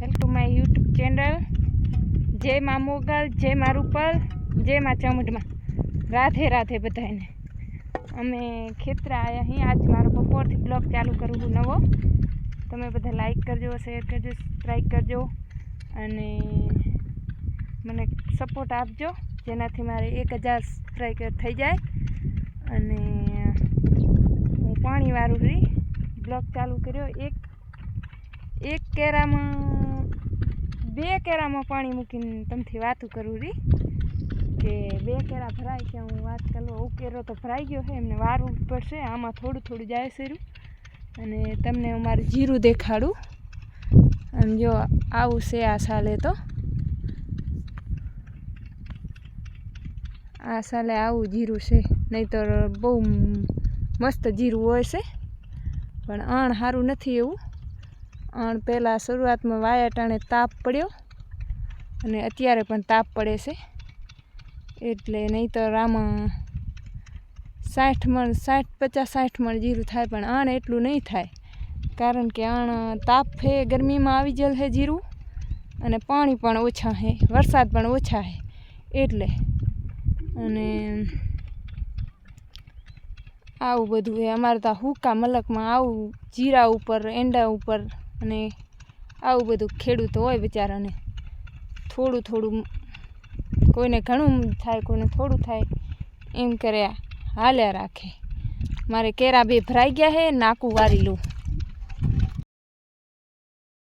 Welcome to my YouTube channel. જય માં મોગલ, જય માં રૂપલ, જય માં ચામુંડમાં, રાધે રાધે બધાને। અમે ખેતરા આવ્યા અહીં। આજ મારો બપોરથી બ્લોગ ચાલુ કરું છું નવો। તમે બધા લાઈક કરજો, શેર કરજો, સબસ્ક્રાઈબ કરજો અને મને સપોર્ટ આપજો, જેનાથી મારે 1000 સબસ્ક્રાઈબર થઈ જાય। અને હું પાણી વાળું રહી બ્લોગ ચાલુ કર્યો। એક કેરામાં 2 કેરામાં પાણી મૂકીને તમથી વાતું કરું રહી કે 2 કેરા ભરાય કે હું વાત કરું। કેરો તો ભરાઈ ગયો છે, એમને વારવું પડશે। આમાં થોડું થોડું જાય છે અને તમને અમારું જીરું દેખાડું। અને જો આવું છે આ સાલે, તો આ સાલે આવું જીરું છે, નહીં તો બહુ મસ્ત જીરું હોય છે, પણ અણ સારું નથી એવું। અણ પહેલાં શરૂઆતમાં વાયા ટાણે તાપ પડ્યો અને અત્યારે પણ તાપ પડે છે, એટલે નહીંતર આમાં 60 મણ 50-60 મણ જીરું થાય, પણ અણ એટલું નહીં થાય, કારણ કે અણ તાપ છે, ગરમીમાં આવી ગયેલ છે જીરું, અને પાણી પણ ઓછા છે, વરસાદ પણ ઓછા છે એટલે। અને આવું બધું છે અમારે તો હુકા મલકમાં। આવું જીરા ઉપર, એંડા ઉપર અને આવું બધું ખેડૂતો હોય બિચારાને, થોડું થોડું, કોઈને ઘણું થાય, કોઈને થોડું થાય, એમ કરે હાલ્યા રાખે। મારે કેરા 2 ભરાઈ ગયા છે, નાકું વારી લઉં।